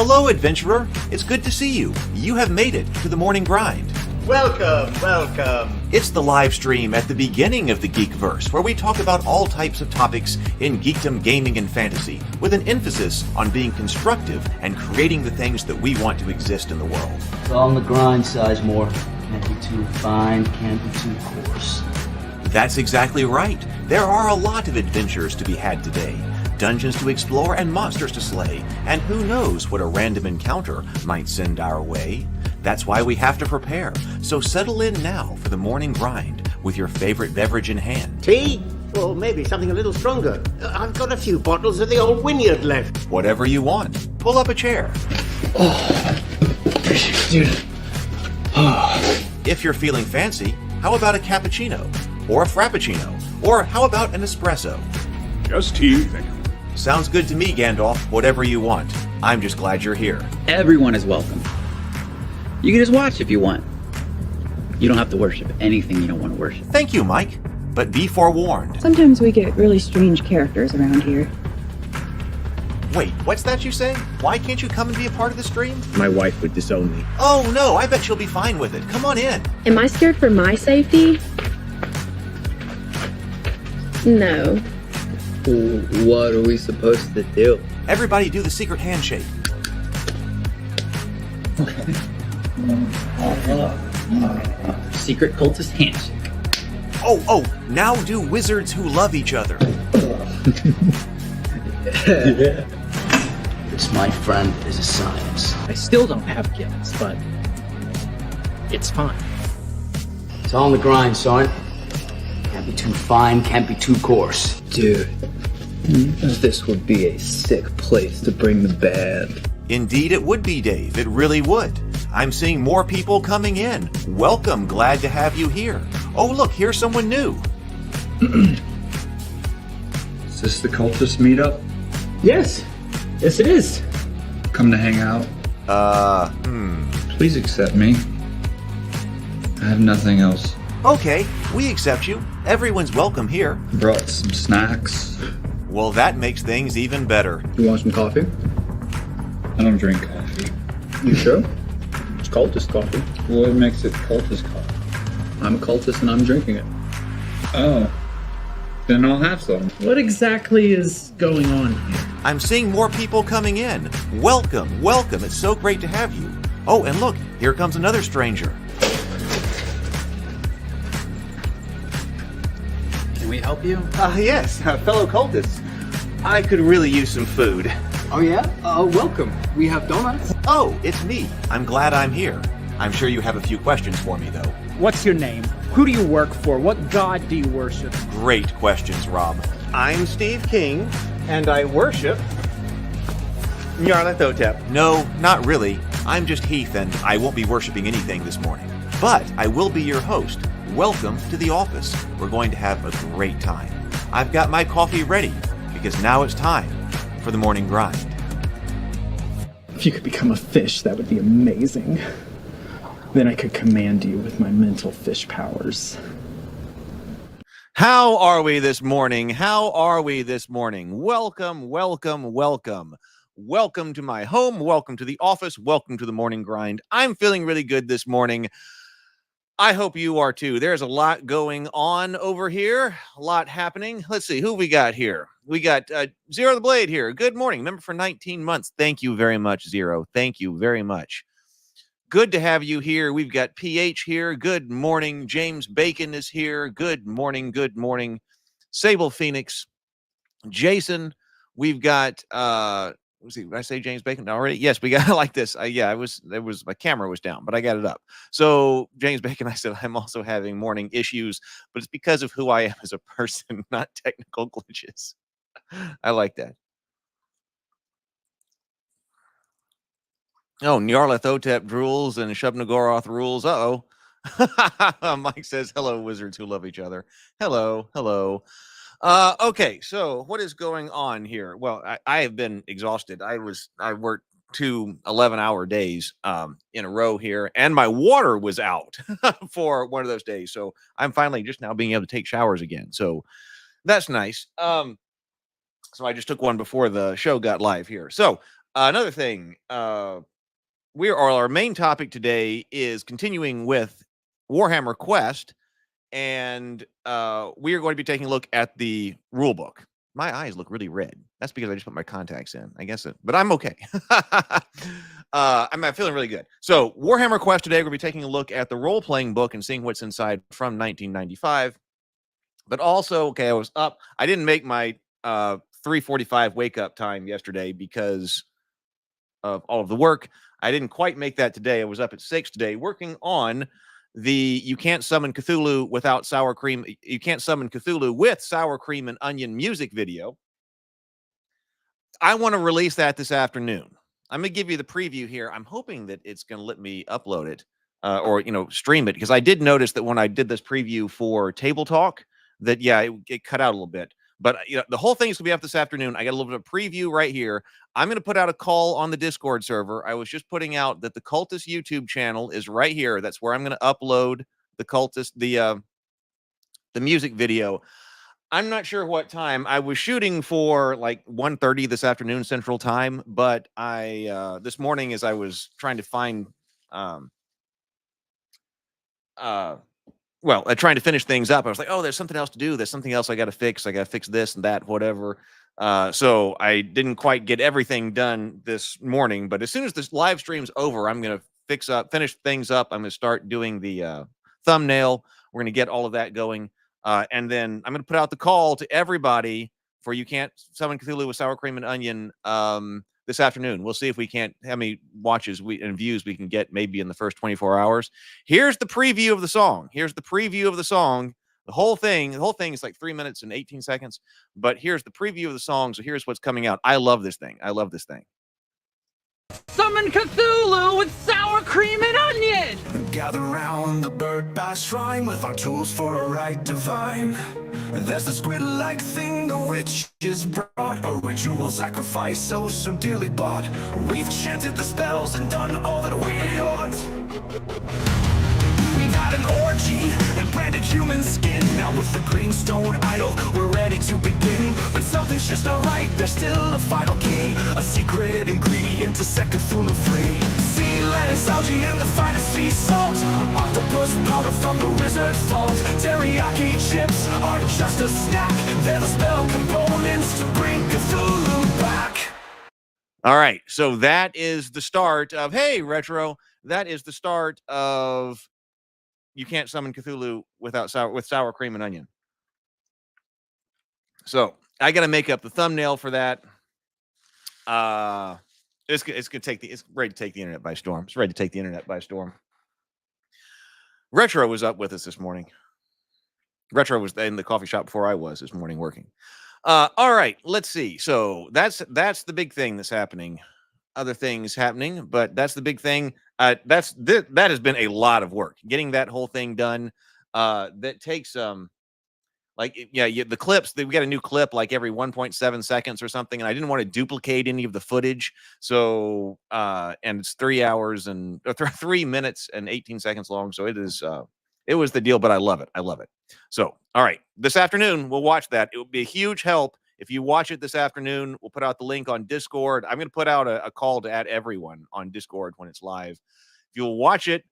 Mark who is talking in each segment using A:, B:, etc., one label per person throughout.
A: Hello, adventurer. It's good to see you. You have made it to the morning grind.
B: Welcome, welcome.
A: It's the live stream at the beginning of the Geekverse, where we talk about all types of topics in geekdom, gaming, and fantasy, with an emphasis on being constructive and creating the things that we want to exist in the world.
C: It's all on the grind, Sizemore. Can't be too fine, can't be too coarse.
A: That's exactly right. There are a lot of adventures to be had today. Dungeons to explore and monsters to slay, and who knows what a random encounter might send our way. That's why we have to prepare, so settle in now for the morning grind with your favorite beverage in hand.
B: Tea? Or maybe something a little stronger. I've got a few bottles of the old Wynyard left.
A: Whatever you want. Pull up a chair.
C: Dude.
A: If you're feeling fancy, how about a cappuccino? Or a frappuccino? Or how about an espresso?
D: Just tea, thank you.
A: Sounds good to me, Gandalf. Whatever you want. I'm just glad you're here.
E: Everyone is welcome. You can just watch if you want. You don't have to worship anything you don't want to worship.
A: Thank you, Mike. But be forewarned.
F: Sometimes we get really strange characters around here.
A: Wait, what's that you say? Why can't you come and be a part of the stream?
D: My wife would disown me.
A: Oh no, I bet she'll be fine with it. Come on in.
G: Am I scared for my safety? No.
E: What are we supposed to do?
A: Everybody do the secret handshake.
E: Secret cultist handshake.
A: Oh, now do wizards who love each other.
C: This, my friend, is a science.
H: I still don't have gifts, but it's fine.
C: It's all on the grind, son. Can't be too fine, can't be too coarse.
I: Dude, this would be a sick place to bring the band.
A: Indeed it would be, Dave. It really would. I'm seeing more people coming in. Welcome. Glad to have you here. Oh, look, here's someone new.
I: Is this the cultist meetup?
H: Yes it is.
I: Come to hang out? Please accept me. I have nothing else.
A: Okay, we accept you. Everyone's welcome here.
I: Brought some snacks.
A: Well, that makes things even better.
I: You want some coffee? I don't drink coffee. You sure? It's cultist coffee. What makes it cultist coffee? I'm a cultist and I'm drinking it. Oh. Then I'll have some.
H: What exactly is going on here?
A: I'm seeing more people coming in. Welcome. It's so great to have you. Oh, and look, here comes another stranger.
E: Can we help you?
B: Yes, fellow cultists. I could really use some food.
H: Oh yeah? Welcome. We have donuts.
A: Oh, it's me. I'm glad I'm here. I'm sure you have a few questions for me, though.
H: What's your name? Who do you work for? What god do you worship?
A: Great questions, Rob.
B: I'm Steve King, and I worship Nyarlathotep.
A: No, not really. I'm just Heath, and I won't be worshiping anything this morning. But I will be your host. Welcome to the office. We're going to have a great time. I've got my coffee ready, because now it's time for the morning grind.
J: If you could become a fish, that would be amazing. Then I could command you with my mental fish powers.
A: How are we this morning? Welcome. Welcome to my home. Welcome to the office. Welcome to the morning grind. I'm feeling really good this morning. I hope you are too. There's a lot going on over here. A lot happening. Let's see who we got here. We got Zero the Blade here. Good morning. Member for 19 months. Thank you very much, Zero. Thank you very much. Good to have you here. We've got PH here. Good morning. James Bacon is here. Good morning. Sable Phoenix. Jason. We've got let's see, did I say James Bacon already? Yes, we got like this. My camera was down, but I got it up. So James Bacon, I said, I'm also having morning issues, but it's because of who I am as a person, not technical glitches. I like that. Oh, Nyarlathotep drools and Shub-Nagoroth rules. Uh-oh. Mike says, hello, wizards who love each other. Hello. Okay, so what is going on here? Well, I have been exhausted. I worked 2 11-hour days in a row here, and my water was out for one of those days. So I'm finally just now being able to take showers again. So that's nice. So I just took one before the show got live here. So Another thing, our main topic today is continuing with Warhammer Quest, and we are going to be taking a look at the rule book. My eyes look really red. That's because I just put my contacts in. I guess but I'm okay. I'm feeling really good. So Warhammer Quest today, we're going to be taking a look at the role-playing book and seeing what's inside from 1995. But also, okay, I was up. I didn't make my 3:45 wake-up time yesterday because of all of the work. I didn't quite make that today. I was up at 6 today working on the You Can't Summon Cthulhu Without Sour Cream. You Can't Summon Cthulhu with Sour Cream and Onion music video. I want to release that this afternoon. I'm going to give you the preview here. I'm hoping that it's going to let me upload it or, stream it, because I did notice that when I did this preview for Table Talk that, it cut out a little bit. But the whole thing is going to be up this afternoon. I got a little bit of preview right here. I'm going to put out a call on the Discord server. I was just putting out that the Cultist YouTube channel is right here. That's where I'm going to upload the Cultist, the music video. I'm not sure what time. I was shooting for like 1:30 this afternoon Central Time, but I this morning, as I was trying to find trying to finish things up, I was like, oh, there's something else to do. There's something else I got to fix. I got to fix this and that, whatever. So I didn't quite get everything done this morning, but as soon as this live stream's over, I'm going to finish things up. I'm going to start doing the thumbnail. We're going to get all of that going. And then I'm going to put out the call to everybody for You Can't Summon Cthulhu with Sour Cream and Onion this afternoon. We'll see if we can't, how many watches and views we can get maybe in the first 24 hours. Here's the preview of the song. The whole thing is like 3 minutes and 18 seconds, but here's the preview of the song. So here's what's coming out. I love this thing.
K: Summon Cthulhu with sour cream and onion!
L: Gather round the bird bath shrine with our tools for a rite divine. There's the squid-like thing the witches brought, a ritual sacrifice so dearly bought. We've chanted the spells and done all that we ought. We got an orgy and branded human skin. Now with the greenstone idol, we're ready to begin. But something's just not right, there's still a final key, a secret ingredient to set Cthulhu free. Sea lettuce, algae, and the finest sea salt, octopus powder from the wizard vault. Teriyaki chips aren't just a snack, they're the spell components to bring Cthulhu back.
A: All right, so that is the start of, hey, Retro, that is the start of You Can't Summon Cthulhu with Sour Cream and Onion. So I got to make up the thumbnail for that. It's ready to take the internet by storm. Retro was up with us this morning. Retro was in the coffee shop before I was this morning working. All right, let's see. So that's the big thing that's happening. Other things happening, but that's the big thing. That has been a lot of work getting that whole thing done. That takes the clips. We got a new clip like every 1.7 seconds or something, and I didn't want to duplicate any of the footage. So and it's 3 hours and 3 minutes and 18 seconds long. So it was the deal, but I love it. So all right, this afternoon we'll watch that. It will be a huge help if you watch it this afternoon. We'll put out the link on Discord. I'm going to put out a call to add everyone on Discord when it's live. If you'll watch it,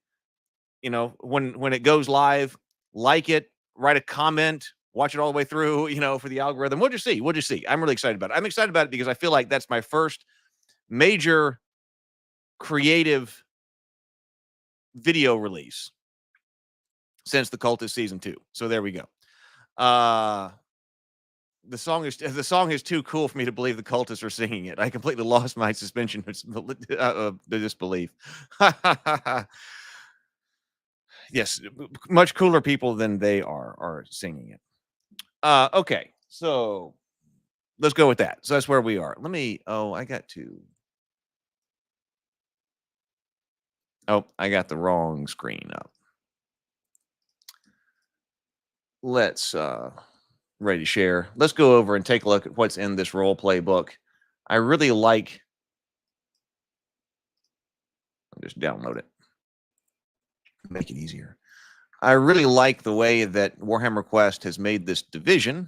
A: when it goes live, like it, write a comment, watch it all the way through, for the algorithm. We'll just see. I'm really excited about it. I'm excited about it because I feel like that's my first major creative video release since the Cultist season 2. So there we go. The song is too cool for me to believe the Cultists are singing it. I completely lost my suspension of the disbelief. Yes, much cooler people than they are singing it. Okay, so let's go with that. So that's where we are. I got the wrong screen up. Let's ready to share. Let's go over and take a look at what's in this role play book. I really like. I'll just download it. Make it easier. I really like the way that Warhammer Quest has made this division.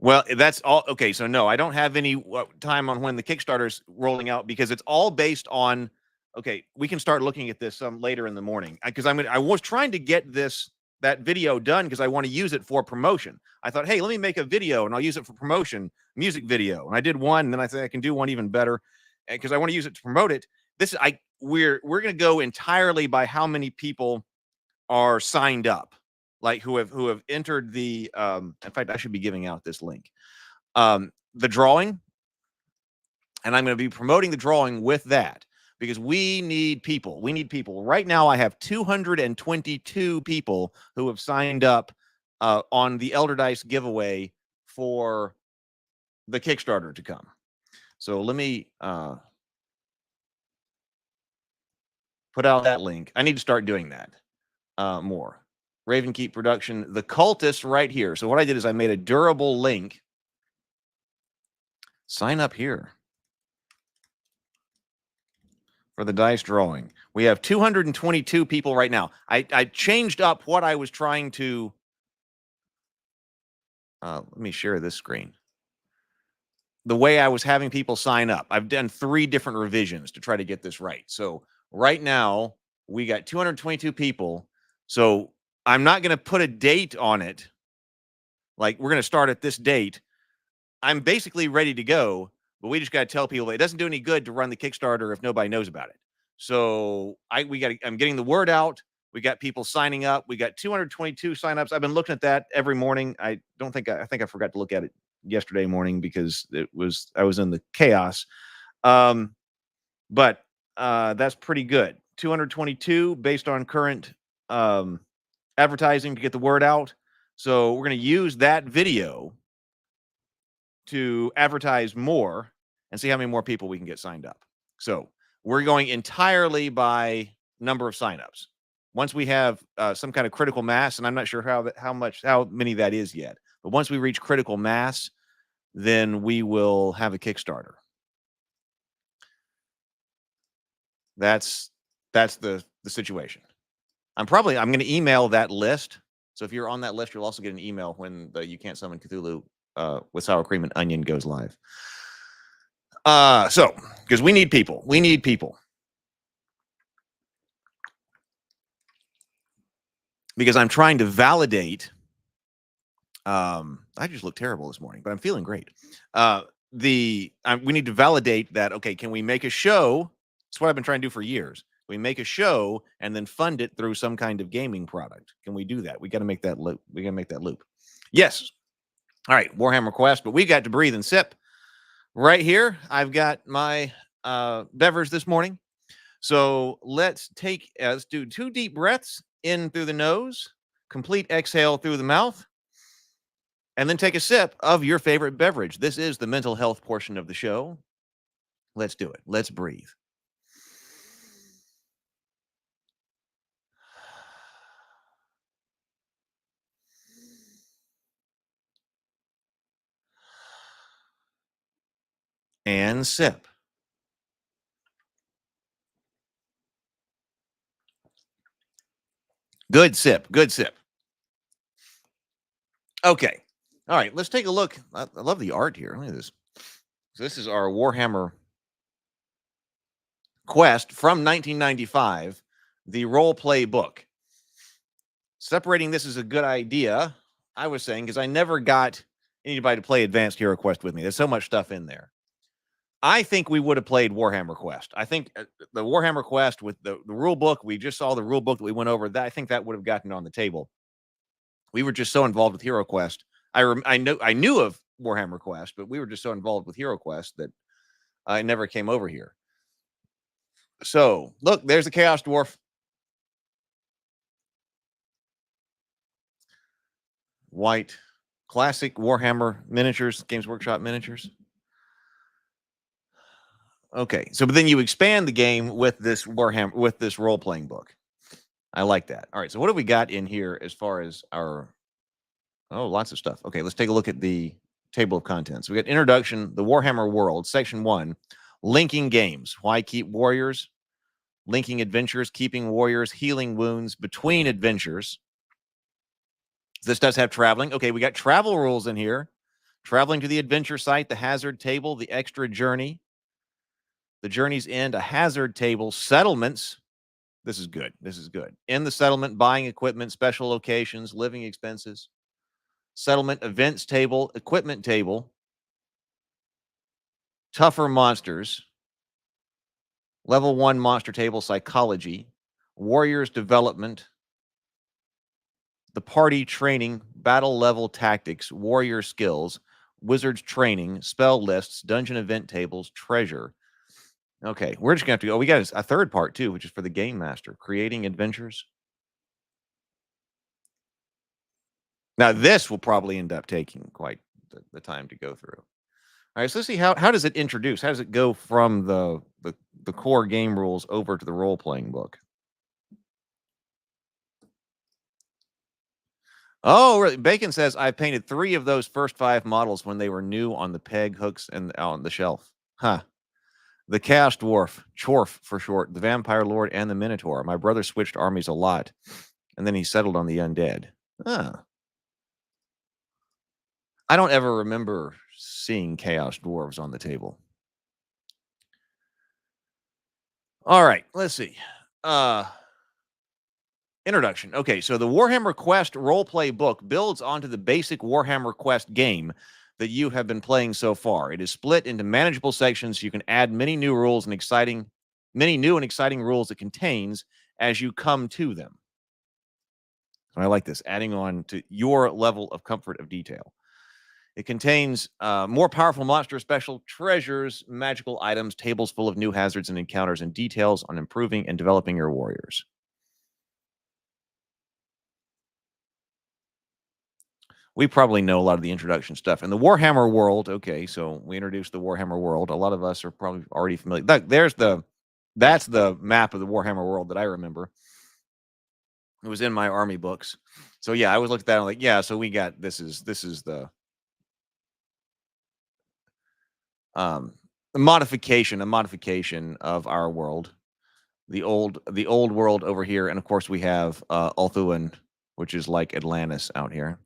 A: Well, that's all. Okay, so no, I don't have any time on when the Kickstarter's rolling out because it's all based on. Okay, we can start looking at this later in the morning because I was trying to get that video done because I want to use it for promotion. I thought, hey, let me make a video and I'll use it for promotion, music video, and I did one, and then I think I can do one even better because I want to use it to promote it. We're going to go entirely by how many people are signed up, like who have entered the in fact I should be giving out this link, the drawing, and I'm going to be promoting the drawing with that because we need people right now. I have 222 people who have signed up on the Elder Dice giveaway for the Kickstarter to come. So let me put out that link. I need to start doing that more. RavenKeep production, the cultists right here. So what I did is I made a durable link. Sign up here for the dice drawing. We have 222 people right now. I changed up what I was trying to. Let me share this screen. The way I was having people sign up. I've done 3 different revisions to try to get this right. So right now we got 222 people. So I'm not going to put a date on it. Like we're going to start at this date. I'm basically ready to go, but we just got to tell people it doesn't do any good to run the Kickstarter if nobody knows about it. So I'm getting the word out. We got people signing up. We got 222 signups. I've been looking at that every morning. I think I forgot to look at it yesterday morning because I was in the chaos. But that's pretty good. 222 based on current advertising to get the word out. So we're going to use that video to advertise more and see how many more people we can get signed up. So we're going entirely by number of signups. Once we have some kind of critical mass, and I'm not sure how many that is yet, but once we reach critical mass, then we will have a Kickstarter. That's the situation. I'm going to email that list. So if you're on that list, you'll also get an email when the You Can't Summon Cthulhu with Sour Cream and Onion goes live. So because we need people. Because I'm trying to validate. I just look terrible this morning, but I'm feeling great. We need to validate that. Okay, can we make a show? That's what I've been trying to do for years. We make a show and then fund it through some kind of gaming product. Can we do that? We got to make that loop. Yes. All right, Warhammer Quest, but we got to breathe and sip right here. I've got my beverage this morning. So let's do 2 deep breaths in through the nose, complete exhale through the mouth, and then take a sip of your favorite beverage. This is the mental health portion of the show. Let's do it. Let's breathe. And sip. Good sip. Okay. All right. Let's take a look. I love the art here. Look at this. So this is our Warhammer Quest from 1995, the role play book. Separating this is a good idea, I was saying, because I never got anybody to play Advanced Hero Quest with me. There's so much stuff in there. I think we would have played Warhammer Quest. I think the Warhammer Quest with the rule book, we just saw the rule book that we went over. That I think that would have gotten on the table. We were just so involved with Hero Quest. I knew of Warhammer Quest, but we were just so involved with Hero Quest that I never came over here. So look, there's the Chaos Dwarf. White, classic Warhammer miniatures, Games Workshop miniatures. Okay, so but then you expand the game with this Warhammer, with this role-playing book. I like that. All right, so what have we got in here as far as our... Oh, lots of stuff. Okay, let's take a look at the table of contents. We got introduction, the Warhammer world, section 1, linking games. Why keep warriors? Linking adventures, keeping warriors, healing wounds between adventures. This does have traveling. Okay, we got travel rules in here. Traveling to the adventure site, the hazard table, the extra journey, the journey's end, a hazard table, settlements. This is good. This is good. In the settlement, buying equipment, special locations, living expenses, settlement, events table, equipment table, tougher monsters, level 1 monster table, psychology, warriors development, the party training, battle level tactics, warrior skills, wizards training, spell lists, dungeon event tables, treasure. Okay, we're just gonna have to go. We got a third part too, which is for the game master, creating adventures. Now this will probably end up taking quite the time to go through. All right, so let's see how does it introduce? How does it go from the core game rules over to the role playing book? Oh, really? Bacon says I painted 3 of those first 5 models when they were new on the peg hooks and on the shelf. Huh. The Chaos Dwarf, Chorf for short, the Vampire Lord, and the Minotaur. My brother switched armies a lot, and then he settled on the undead. Ah. I don't ever remember seeing Chaos Dwarves on the table. All right, let's see. Introduction. Okay, so the Warhammer Quest roleplay book builds onto the basic Warhammer Quest game that you have been playing so far. It is split into manageable sections so you can add many new and exciting rules it contains as you come to them. I like this, adding on to your level of comfort of detail. It contains more powerful monster special treasures, magical items, tables full of new hazards and encounters, and details on improving and developing your warriors. We probably know a lot of the introduction stuff. In the Warhammer world, okay, so we introduced the Warhammer world. A lot of us are probably already familiar. That's the map of the Warhammer world that I remember. It was in my army books. So yeah, I was looking at that and like, yeah, so we got this is the a modification of our world. The old world over here, and of course we have Ulthuan, which is like Atlantis out here.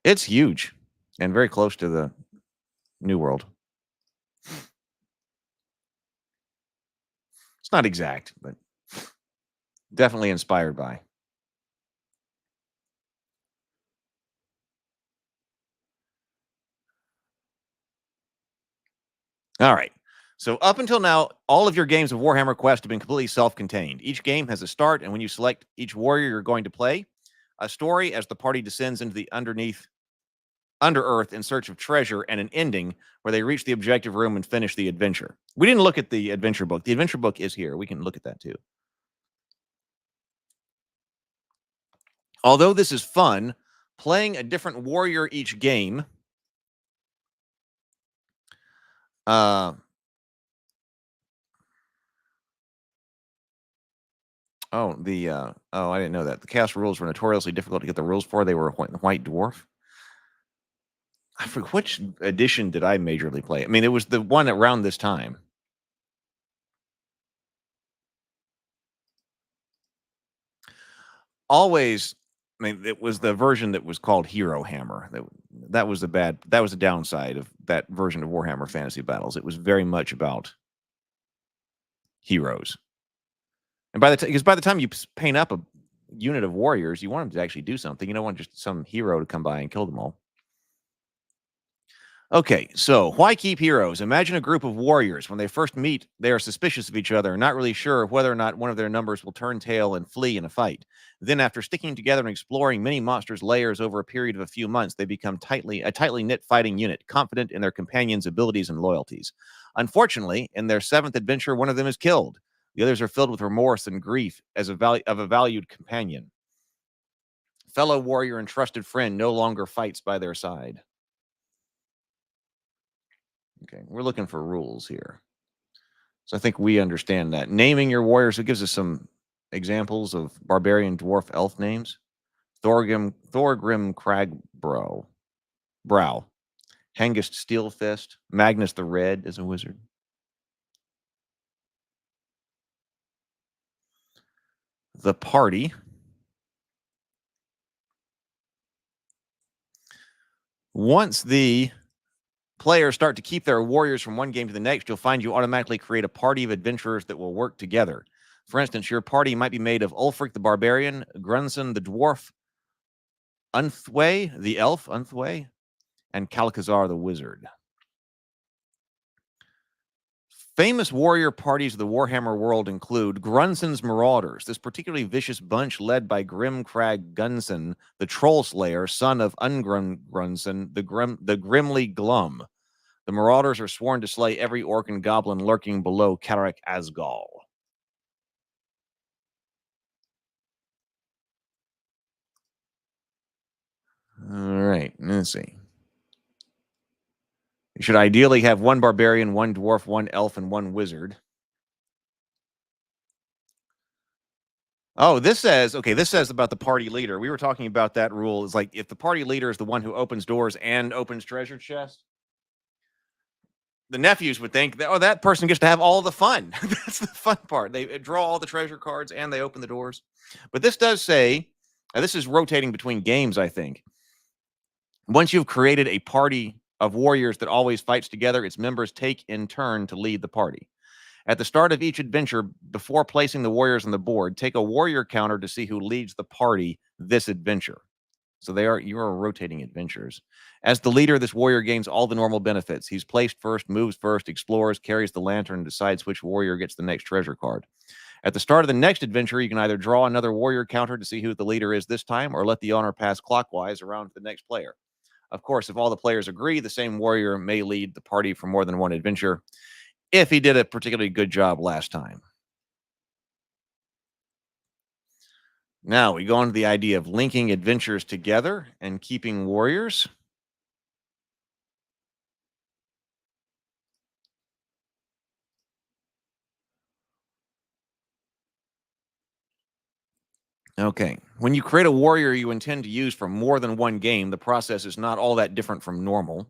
A: It's huge and very close to the New World. It's not exact, but definitely inspired by. All right. So up until now, all of your games of Warhammer Quest have been completely self-contained. Each game has a start, and when you select each warrior you're going to play, a story as the party descends into the under earth in search of treasure, and an ending where they reach the objective room and finish the adventure. We didn't look at the adventure book. The adventure book is here. We can look at that too. Although this is fun, playing a different warrior each game I didn't know that. The cast rules were notoriously difficult to get the rules for. They were a white dwarf. I forget which edition did I majorly play. I mean, it was the one around this time. Always, I mean, it was the version that was called Hero Hammer. That was the downside of that version of Warhammer Fantasy Battles. It was very much about heroes. And by the time you paint up a unit of warriors, you want them to actually do something. You don't want just some hero to come by and kill them all. Okay, so why keep heroes? Imagine a group of warriors. When they first meet, they are suspicious of each other, not really sure whether or not one of their numbers will turn tail and flee in a fight. Then, after sticking together and exploring many monsters' lairs over a period of a few months, they become a tightly knit fighting unit, confident in their companions' abilities and loyalties. Unfortunately, in their 7th adventure, one of them is killed. The others are filled with remorse and grief of a valued companion. Fellow warrior and trusted friend no longer fights by their side. Okay, we're looking for rules here. So I think we understand that. Naming your warriors, it gives us some examples of barbarian, dwarf, elf names. Thorgrim Cragbrow. Hengist Steelfist. Magnus the Red is a wizard. The party. Once the players start to keep their warriors from one game to the next, you'll find you automatically create a party of adventurers that will work together. For instance, your party might be made of Ulfric the Barbarian, Grunson the Dwarf, Unthway the Elf, Unthway, and Kalkazar the Wizard. Famous warrior parties of the Warhammer world include Grunson's Marauders, this particularly vicious bunch led by Grimcrag Gunson, the Troll Slayer, son of Ungrim Grunson, the Grimly Glum. The Marauders are sworn to slay every orc and goblin lurking below Karak Asgal. All right, let's see. You should ideally have one barbarian, one dwarf, one elf, and one wizard. Oh, this says about the party leader. We were talking about that rule. It's like if the party leader is the one who opens doors and opens treasure chests, the nephews would think that, oh, that person gets to have all the fun. That's the fun part. They draw all the treasure cards and they open the doors. But this does say, this is rotating between games, I think. Once you've created a party of warriors that always fights together, its members take in turn to lead the party. At the start of each adventure, before placing the warriors on the board, take a warrior counter to see who leads the party this adventure. So you are rotating adventures. As the leader, this warrior gains all the normal benefits. He's placed first, moves first, explores, carries the lantern, and decides which warrior gets the next treasure card. At the start of the next adventure, you can either draw another warrior counter to see who the leader is this time, or let the honor pass clockwise around to the next player. Of course, if all the players agree, the same warrior may lead the party for more than one adventure if he did a particularly good job last time. Now we go on to the idea of linking adventures together and keeping warriors. Okay. When you create a warrior you intend to use for more than one game, the process is not all that different from normal.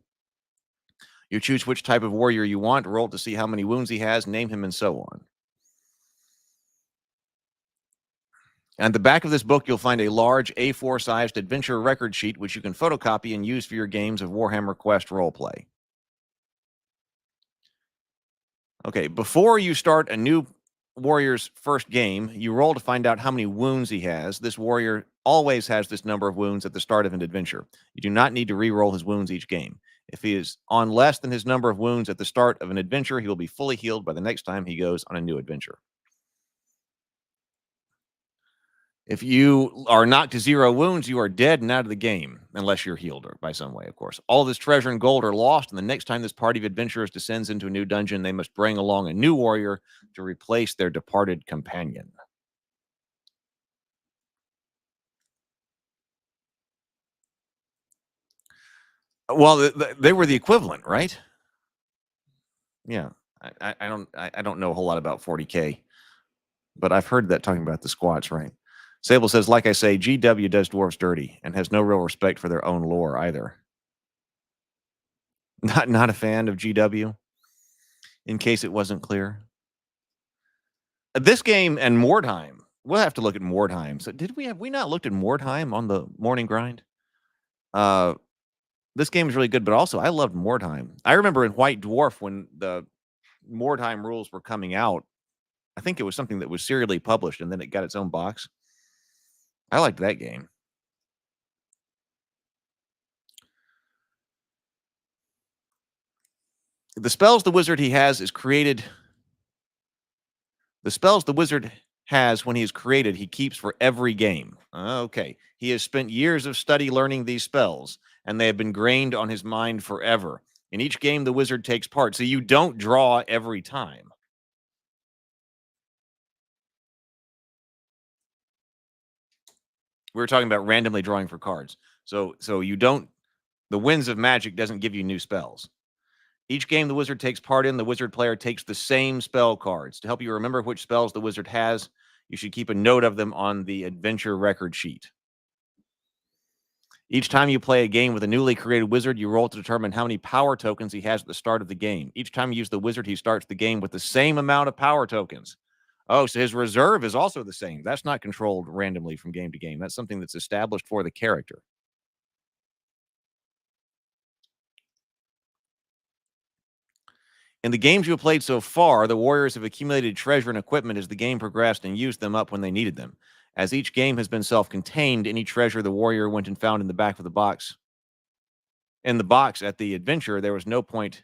A: You choose which type of warrior you want, roll to see how many wounds he has, name him, and so on. At the back of this book, you'll find a large A4-sized adventure record sheet, which you can photocopy and use for your games of Warhammer Quest roleplay. Okay, before you start a new warrior's first game, you roll to find out how many wounds he has. This warrior always has this number of wounds at the start of an adventure. You do not need to re-roll his wounds each game. If he is on less than his number of wounds at the start of an adventure, he will be fully healed by the next time he goes on a new adventure. If you are knocked to 0 wounds, you are dead and out of the game, unless you're healed by some way, of course. All this treasure and gold are lost, and the next time this party of adventurers descends into a new dungeon, they must bring along a new warrior to replace their departed companion. Well, they were the equivalent, right? Yeah, I don't know a whole lot about 40K, but I've heard that talking about the squats, right? Sable says, like I say, GW does dwarves dirty and has no real respect for their own lore either. Not a fan of GW, in case it wasn't clear. This game and Mordheim, we'll have to look at Mordheim. So have we not looked at Mordheim on the morning grind? This game is really good, but also I loved Mordheim. I remember in White Dwarf when the Mordheim rules were coming out, I think it was something that was serially published and then it got its own box. I liked that game. The spells the wizard created. The spells the wizard has when he is created, he keeps for every game. Okay. He has spent years of study learning these spells, and they have been grained on his mind forever. In each game, the wizard takes part, so you don't draw every time. We were talking about randomly drawing for cards. So you don't, the Winds of Magic doesn't give you new spells. Each game the wizard takes part in, the wizard player takes the same spell cards. To help you remember which spells the wizard has, you should keep a note of them on the adventure record sheet. Each time you play a game with a newly created wizard, you roll to determine how many power tokens he has at the start of the game. Each time you use the wizard, he starts the game with the same amount of power tokens. Oh, so his reserve is also the same. That's not controlled randomly from game to game. That's something that's established for the character. In the games you have played so far, the warriors have accumulated treasure and equipment as the game progressed and used them up when they needed them. As each game has been self-contained, any treasure the warrior went and found in the back of the box. In the box at the adventure, there was no point.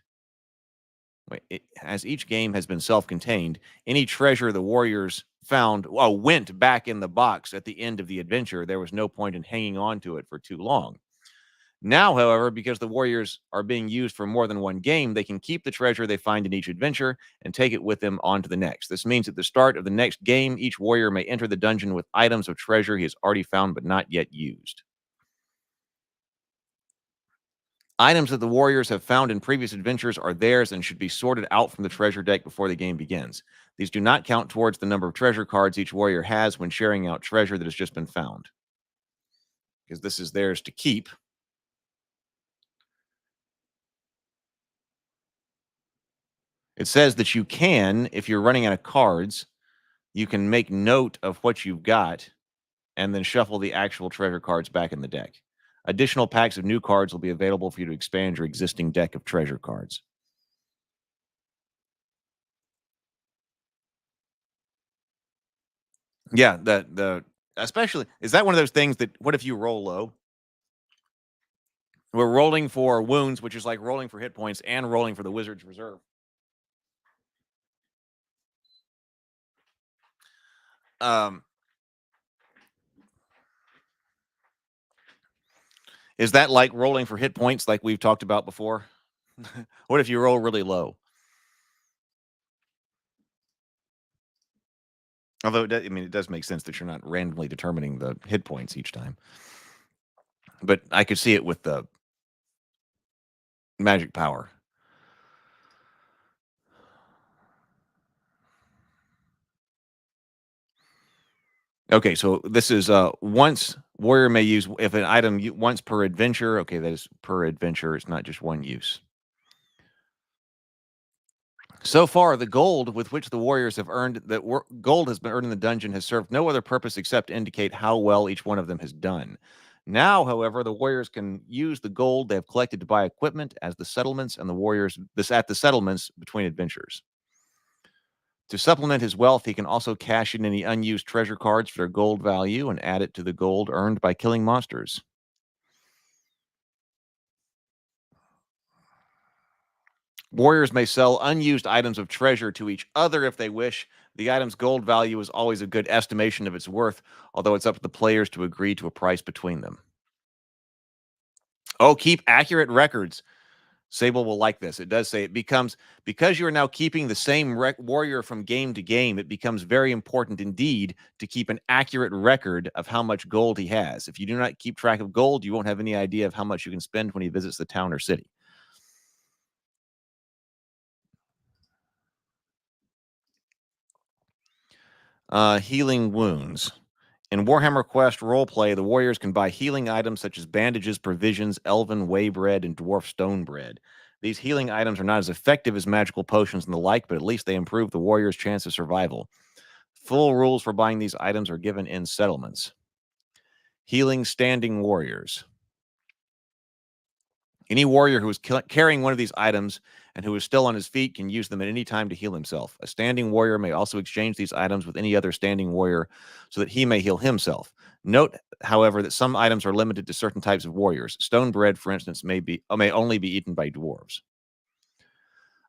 A: As each game has been self-contained, any treasure the warriors found went back in the box at the end of the adventure. There was no point in hanging on to it for too long. Now, however, because the warriors are being used for more than one game, they can keep the treasure they find in each adventure and take it with them on to the next. This means at the start of the next game, each warrior may enter the dungeon with items of treasure he has already found but not yet used. Items that the warriors have found in previous adventures are theirs and should be sorted out from the treasure deck before the game begins. These do not count towards the number of treasure cards each warrior has when sharing out treasure that has just been found, because this is theirs to keep. It says that you can, if you're running out of cards, you can make note of what you've got and then shuffle the actual treasure cards back in the deck. Additional packs of new cards will be available for you to expand your existing deck of treasure cards. Yeah, especially, is that one of those things that, what if you roll low? We're rolling for wounds, which is like rolling for hit points and rolling for the wizard's reserve. Is that like rolling for hit points like we've talked about before? What if you roll really low? Although, it does make sense that you're not randomly determining the hit points each time. But I could see it with the magic power. Okay, so this is once warrior may use, if an item once per adventure. Okay, that is per adventure. It's not just one use. So far, the gold with which the warriors have earned, gold has been earned in the dungeon, has served no other purpose except to indicate how well each one of them has done. Now, however, the warriors can use the gold they have collected to buy equipment as the settlements and the warriors at the settlements between adventures. To supplement his wealth, he can also cash in any unused treasure cards for their gold value and add it to the gold earned by killing monsters. Warriors may sell unused items of treasure to each other if they wish. The item's gold value is always a good estimation of its worth, although it's up to the players to agree to a price between them. Oh, keep accurate records. Sable will like this. It does say it becomes, because you are now keeping the same warrior from game to game, it becomes very important indeed to keep an accurate record of how much gold he has. If you do not keep track of gold, you won't have any idea of how much you can spend when he visits the town or city. Healing wounds. In Warhammer Quest roleplay, the warriors can buy healing items such as bandages, provisions, elven whey bread, and dwarf stone bread. These healing items are not as effective as magical potions and the like, but at least they improve the warrior's chance of survival. Full rules for buying these items are given in settlements. Healing standing warriors. Any warrior who is carrying one of these items and who is still on his feet can use them at any time to heal himself. A standing warrior may also exchange these items with any other standing warrior so that he may heal himself. Note, however, that some items are limited to certain types of warriors. Stone bread, for instance, may only be eaten by dwarves.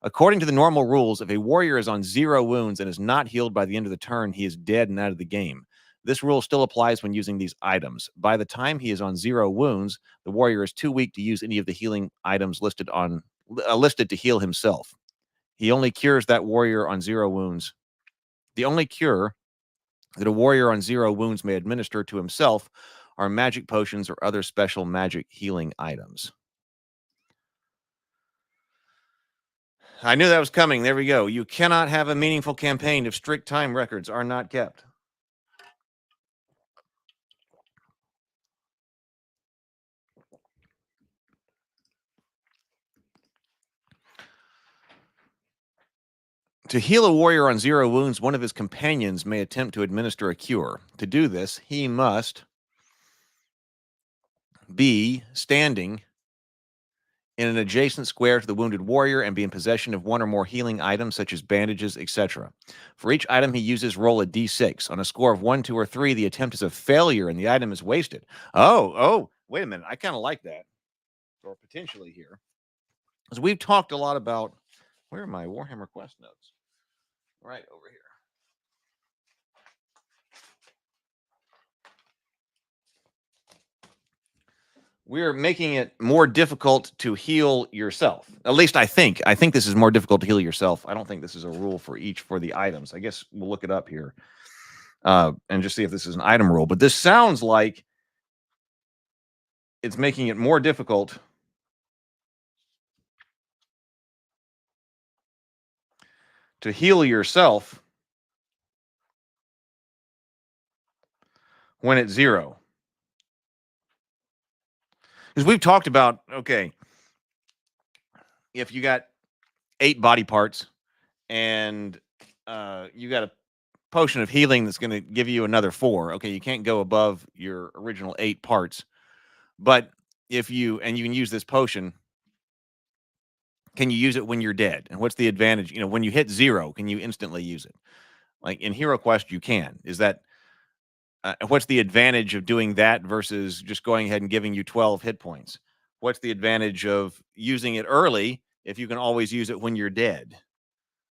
A: According to the normal rules, if a warrior is on 0 wounds and is not healed by the end of the turn, he is dead and out of the game. This rule still applies when using these items. By the time he is on 0 wounds, the warrior is too weak to use any of the healing items listed to heal himself. He only cures that warrior on 0 wounds. The only cure that a warrior on 0 wounds may administer to himself are magic potions or other special magic healing items. I knew that was coming. There we go. You cannot have a meaningful campaign if strict time records are not kept. To heal a warrior on 0 wounds, one of his companions may attempt to administer a cure. To do this, he must be standing in an adjacent square to the wounded warrior and be in possession of one or more healing items such as bandages, etc. For each item he uses, roll a d6. On a score of 1, 2, or 3, the attempt is a failure and the item is wasted. Oh, wait a minute. I kind of like that. Or potentially here. Because we've talked a lot about, where are my Warhammer Quest notes? Right over here. We're making it more difficult to heal yourself. At least I think. I think this is more difficult to heal yourself. I don't think this is a rule for the items. I guess we'll look it up here and just see if this is an item rule. But this sounds like it's making it more difficult to heal yourself when it's 0. Because we've talked about, okay, if you got 8 body parts and you got a potion of healing that's going to give you another 4, okay, you can't go above your original 8 parts. But if you, and you can use this potion, can you use it when you're dead? And what's the advantage? You know, when you hit 0, can you instantly use it? Like in Hero Quest, you can. Is that, what's the advantage of doing that versus just going ahead and giving you 12 hit points? What's the advantage of using it early if you can always use it when you're dead?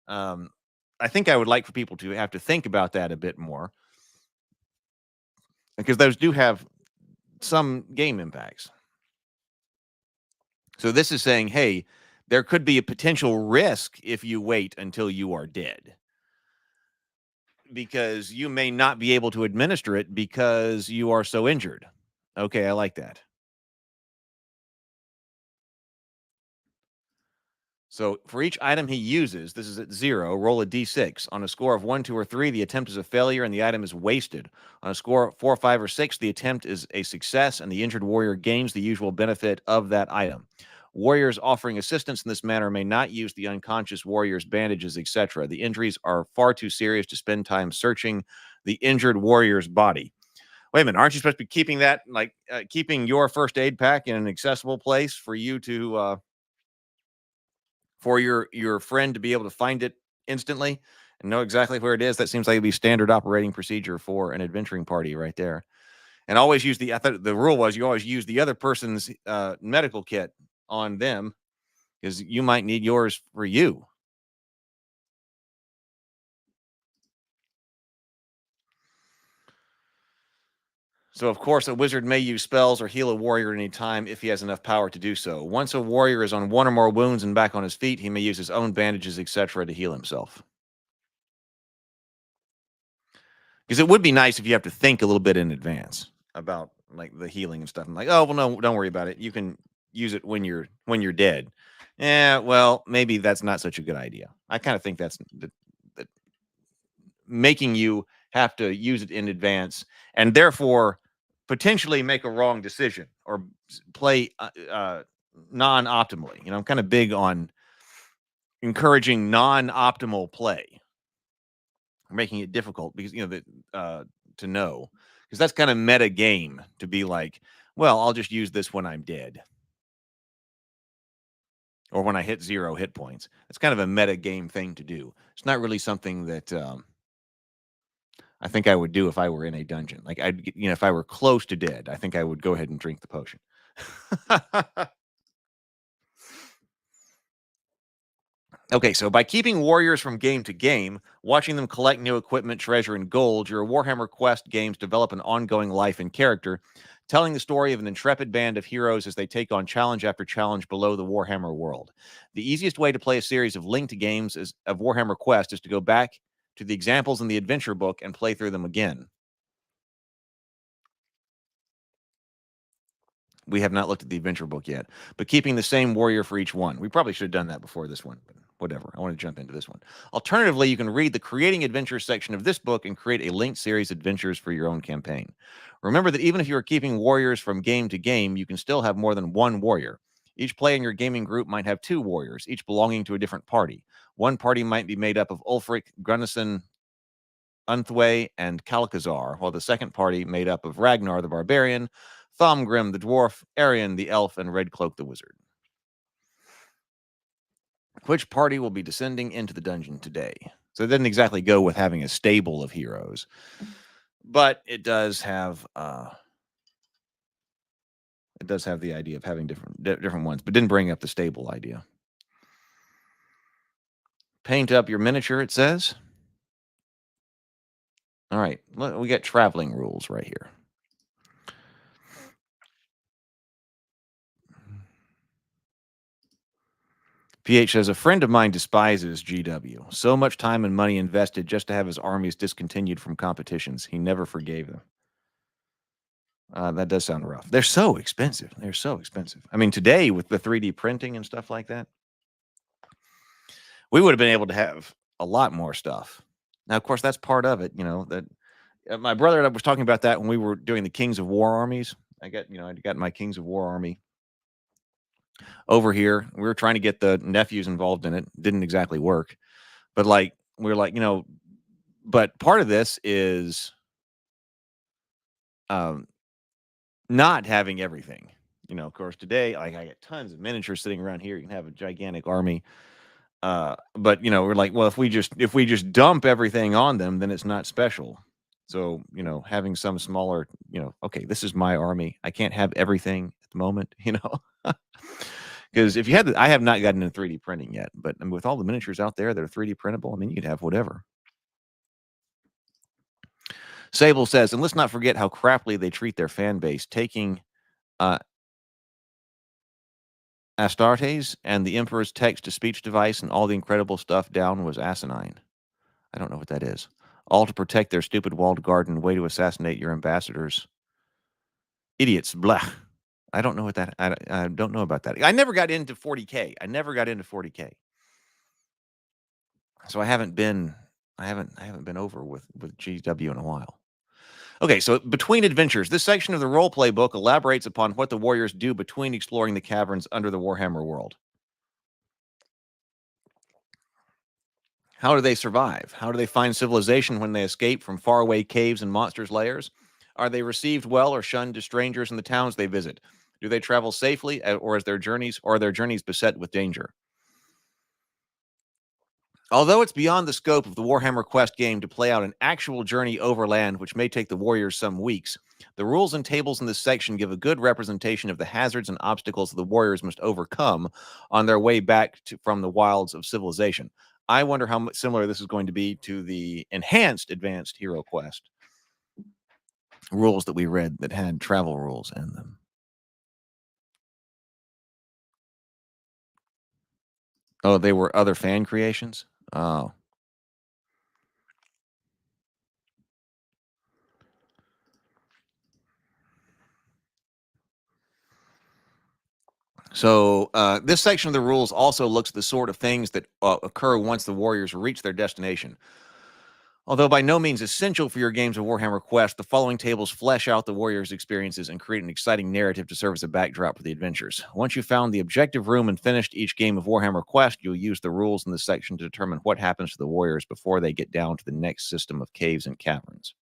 A: I think I would like for people to have to think about that a bit more, because those do have some game impacts. So this is saying, hey, there could be a potential risk if you wait until you are dead, because you may not be able to administer it because you are so injured. Okay, I like that. So for each item he uses, this is at 0, roll a d6. On a score of 1, 2, or 3, the attempt is a failure and the item is wasted. On a score of 4, 5, or 6, the attempt is a success and the injured warrior gains the usual benefit of that item. Warriors offering assistance in this manner may not use the unconscious warrior's bandages, etc. The injuries are far too serious to spend time searching the injured warrior's body. Wait a minute, aren't you supposed to be keeping that, like keeping your first aid pack in an accessible place for you to, for your friend to be able to find it instantly and know exactly where it is? That seems like it'd be standard operating procedure for an adventuring party right there. And always use I thought the rule was you always use the other person's medical kit on them, because you might need yours for you. So, of course, a wizard may use spells or heal a warrior at any time if he has enough power to do so. Once a warrior is on 1 or more wounds and back on his feet, he may use his own bandages, etc., to heal himself. Because it would be nice if you have to think a little bit in advance about like the healing and stuff. I'm like, oh, well, no, don't worry about it. You can use it when you're dead. Yeah, well, maybe that's not such a good idea. I kind of think that's making you have to use it in advance and therefore potentially make a wrong decision or play non-optimally. You know, I'm kind of big on encouraging non-optimal play, making it difficult because, you know, to know, because that's kind of meta game to be like, well, I'll just use this when I'm dead or when I hit 0 hit points. It's kind of a meta game thing to do. It's not really something that I think I would do if I were in a dungeon. Like if I were close to dead, I think I would go ahead and drink the potion. Okay, so by keeping warriors from game to game, watching them collect new equipment, treasure, and gold, your Warhammer Quest games develop an ongoing life and character, telling the story of an intrepid band of heroes as they take on challenge after challenge below the Warhammer world. The easiest way to play a series of linked games of Warhammer Quest is to go back to the examples in the adventure book and play through them again. We have not looked at the adventure book yet, but keeping the same warrior for each one. We probably should have done that before this one, but whatever. I want to jump into this one. Alternatively, you can read the Creating Adventures section of this book and create a linked series of adventures for your own campaign. Remember that even if you are keeping warriors from game to game, you can still have more than one warrior. Each player in your gaming group might have 2 warriors, each belonging to a different party. One party might be made up of Ulfric, Gunnison, Unthway, and Kalkazar, while the second party made up of Ragnar the Barbarian, Thomgrim the Dwarf, Arion the Elf, and Redcloak the Wizard. Which party will be descending into the dungeon today? So it doesn't exactly go with having a stable of heroes, but it does have the idea of having different ones, but didn't bring up the stable idea. Paint up your miniature, it says. All right, we got traveling rules right here. PH says, a friend of mine despises GW. So much time and money invested just to have his armies discontinued from competitions. He never forgave them. That does sound rough. They're so expensive. They're so expensive. I mean, today with the 3D printing and stuff like that, we would have been able to have a lot more stuff. Now, of course, that's part of it. You know, that my brother was talking about that when we were doing the Kings of War armies. I got my Kings of War army over here. We were trying to get the nephews involved in it. Didn't exactly work. But like, we were like, but part of this is not having everything. Of course, today, like I get tons of miniatures sitting around here. You can have a gigantic army. But we're like, well, if we just dump everything on them, then it's not special. So, having some smaller, okay, this is my army. I can't have everything at the moment, because if you had, I have not gotten into 3D printing yet, but with all the miniatures out there that are 3D printable, I mean, you could have whatever. Sable says, and let's not forget how crappily they treat their fan base, taking Astartes and the Emperor's text-to-speech device and all the incredible stuff down was asinine. I don't know what that is. All to protect their stupid walled garden, way to assassinate your ambassadors. Idiots, blah. I don't know what that, I don't know about that. I never got into 40K. So I haven't been over with GW in a while. Okay, so between adventures, this section of the roleplay book elaborates upon what the warriors do between exploring the caverns under the Warhammer world. How do they survive? How do they find civilization when they escape from faraway caves and monsters' lairs? Are they received well or shunned as strangers in the towns they visit? Do they travel safely, or are their journeys beset with danger? Although it's beyond the scope of the Warhammer Quest game to play out an actual journey overland, which may take the warriors some weeks, the rules and tables in this section give a good representation of the hazards and obstacles the warriors must overcome on their way back from the wilds of civilization. I wonder how much similar this is going to be to the enhanced Advanced Hero Quest rules that we read that had travel rules in them. Oh, they were other fan creations? Oh. So this section of the rules also looks at the sort of things that occur once the warriors reach their destination. Although by no means essential for your games of Warhammer Quest, the following tables flesh out the warriors' experiences and create an exciting narrative to serve as a backdrop for the adventures. Once you've found the objective room and finished each game of Warhammer Quest, you'll use the rules in this section to determine what happens to the warriors before they get down to the next system of caves and caverns.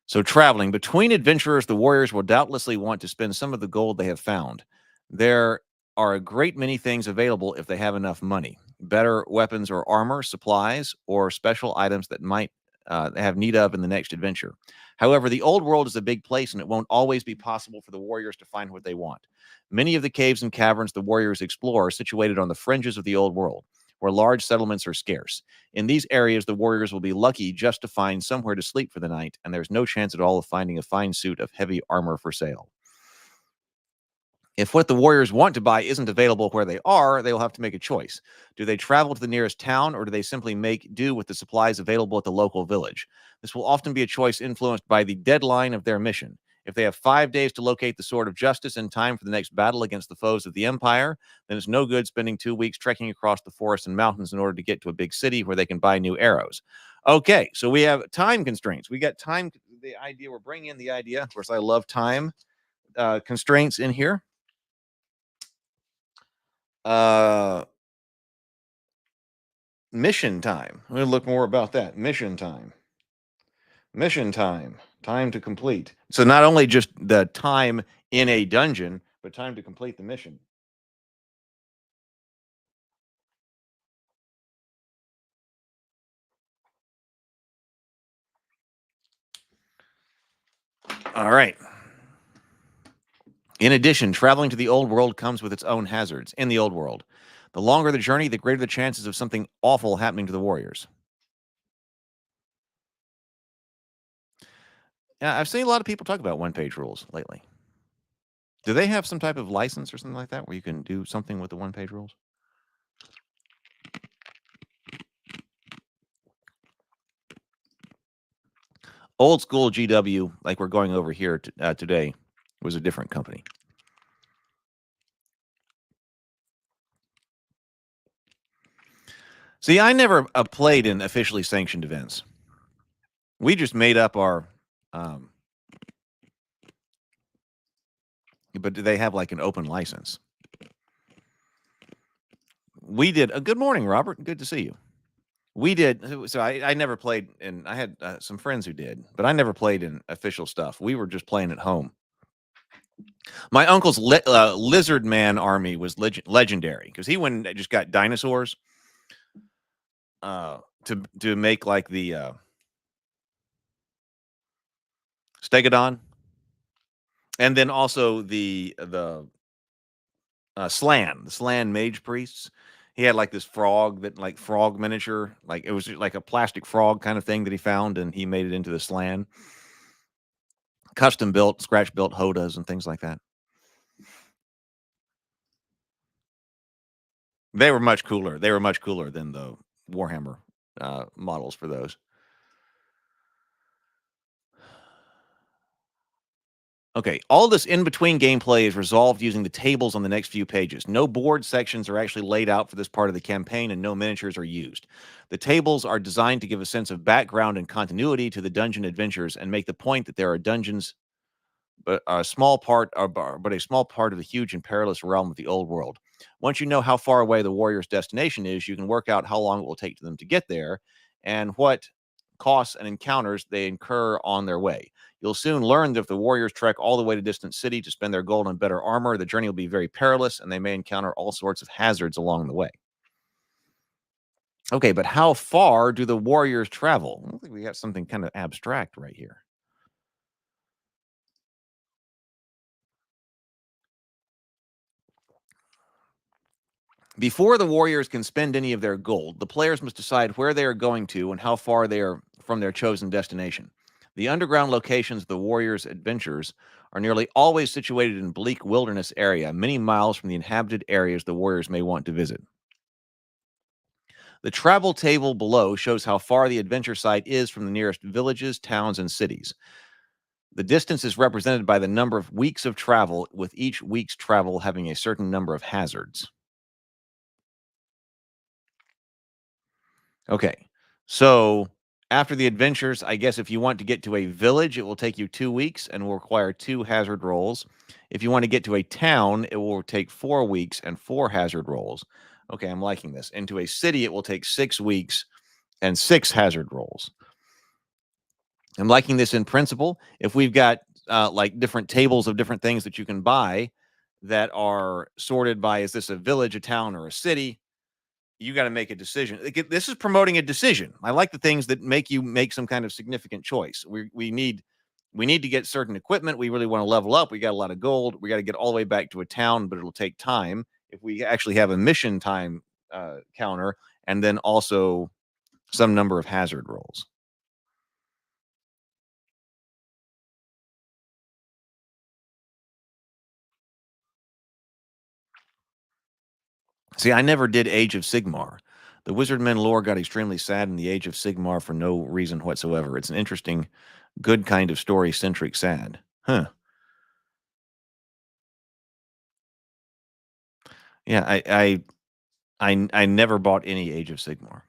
A: So traveling between adventurers, the warriors will doubtlessly want to spend some of the gold they have found. There are a great many things available if they have enough money. Better weapons or armor, supplies, or special items that might have need of in the next adventure. However, the old world is a big place, and it won't always be possible for the warriors to find what they want. Many of the caves and caverns the warriors explore are situated on the fringes of the old world, where large settlements are scarce. In these areas, the warriors will be lucky just to find somewhere to sleep for the night, and there's no chance at all of finding a fine suit of heavy armor for sale. If what the warriors want to buy isn't available where they are, they will have to make a choice. Do they travel to the nearest town, or do they simply make do with the supplies available at the local village? This will often be a choice influenced by the deadline of their mission. If they have 5 days to locate the Sword of Justice in time for the next battle against the foes of the Empire, then it's no good spending 2 weeks trekking across the forests and mountains in order to get to a big city where they can buy new arrows. Okay, so we have time constraints. We got time, the idea, we're bringing in the idea. Of course, I love time constraints in here. Mission time. I'm going to look more about that. Mission time. Time to complete. So not only just the time in a dungeon, but time to complete the mission. All right. In addition, traveling to the old world comes with its own hazards. In the old world, the longer the journey, the greater the chances of something awful happening to the warriors. Yeah, I've seen a lot of people talk about one-page rules lately. Do they have some type of license or something like that where you can do something with the one-page rules? Old school GW, like we're going over here today, was a different company. See, I never played in officially sanctioned events. We just made up our... but do they have like an open license? We did. Good morning, Robert. Good to see you. We did. So I never played, and I had some friends who did, but I never played in official stuff. We were just playing at home. My uncle's lizard man army was legendary because he went and just got dinosaurs to make like the stegodon, and then also the Slan, the Slan mage priests. He had like this frog like frog miniature, like it was like a plastic frog kind of thing that he found, and he made it into the Slan. Custom built, scratch built Hodas and things like that. They were much cooler. They were much cooler than the Warhammer models for those. Okay, all this in-between gameplay is resolved using the tables on the next few pages. No board sections are actually laid out for this part of the campaign, and no miniatures are used. The tables are designed to give a sense of background and continuity to the dungeon adventures and make the point that there are dungeons, but a small part of the huge and perilous realm of the old world. Once you know how far away the warrior's destination is, you can work out how long it will take them to get there and what costs and encounters they incur on their way. You'll soon learn that if the warriors trek all the way to distant city to spend their gold on better armor, the journey will be very perilous and they may encounter all sorts of hazards along the way. Okay, but how far do the warriors travel? I think we got something kind of abstract right here. Before the warriors can spend any of their gold, the players must decide where they are going to and how far they are from their chosen destination. The underground locations of the warriors' adventures are nearly always situated in bleak wilderness area, many miles from the inhabited areas the warriors may want to visit. The travel table below shows how far the adventure site is from the nearest villages, towns, and cities. The distance is represented by the number of weeks of travel, with each week's travel having a certain number of hazards. Okay, so after the adventures, I guess if you want to get to a village, it will take you 2 weeks and will require 2 hazard rolls. If you want to get to a town, it will take 4 weeks and 4 hazard rolls. Okay, I'm liking this. Into a city, it will take 6 weeks and 6 hazard rolls. I'm liking this in principle. If we've got like different tables of different things that you can buy that are sorted by, is this a village, a town, or a city? You got to make a decision. This is promoting a decision. I like the things that make you make some kind of significant choice. We need to get certain equipment. We really want to level up. We got a lot of gold. We got to get all the way back to a town, but it'll take time. If we actually have a mission time counter, and then also some number of hazard rolls. See, I never did Age of Sigmar. The Wizardmen lore got extremely sad in the Age of Sigmar for no reason whatsoever. It's an interesting, good kind of story-centric sad. Huh. Yeah, I never bought any Age of Sigmar.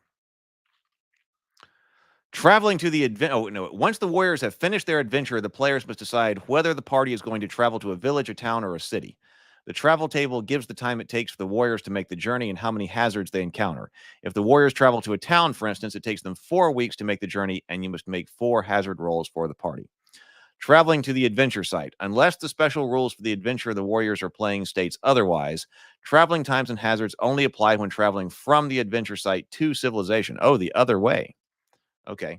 A: Traveling to the adventure. Oh, no. Once the warriors have finished their adventure, the players must decide whether the party is going to travel to a village, a town, or a city. The travel table gives the time it takes for the warriors to make the journey and how many hazards they encounter. If the warriors travel to a town, for instance, it takes them 4 weeks to make the journey, and you must make 4 hazard rolls for the party. Traveling to the adventure site. Unless the special rules for the adventure the warriors are playing states otherwise, traveling times and hazards only apply when traveling from the adventure site to civilization. Oh, the other way. Okay.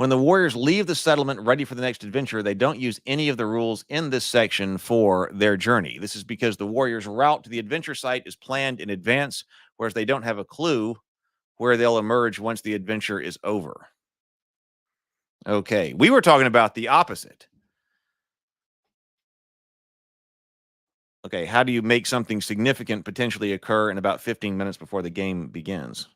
A: When the warriors leave the settlement ready for the next adventure, they don't use any of the rules in this section for their journey. This is because the warriors' route to the adventure site is planned in advance, whereas they don't have a clue where they'll emerge once the adventure is over. Okay, we were talking about the opposite. Okay, how do you make something significant potentially occur in about 15 minutes before the game begins?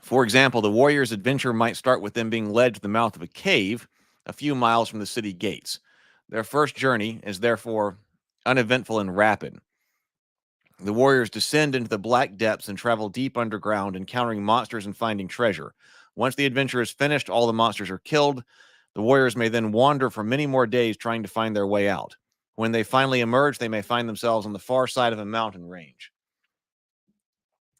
A: For example, the warrior's adventure might start with them being led to the mouth of a cave a few miles from the city gates. Their first journey is therefore uneventful and rapid. The warriors descend into the black depths and travel deep underground, encountering monsters and finding treasure. Once the adventure is finished, all the monsters are killed. The warriors may then wander for many more days trying to find their way out. When they finally emerge, they may find themselves on the far side of a mountain range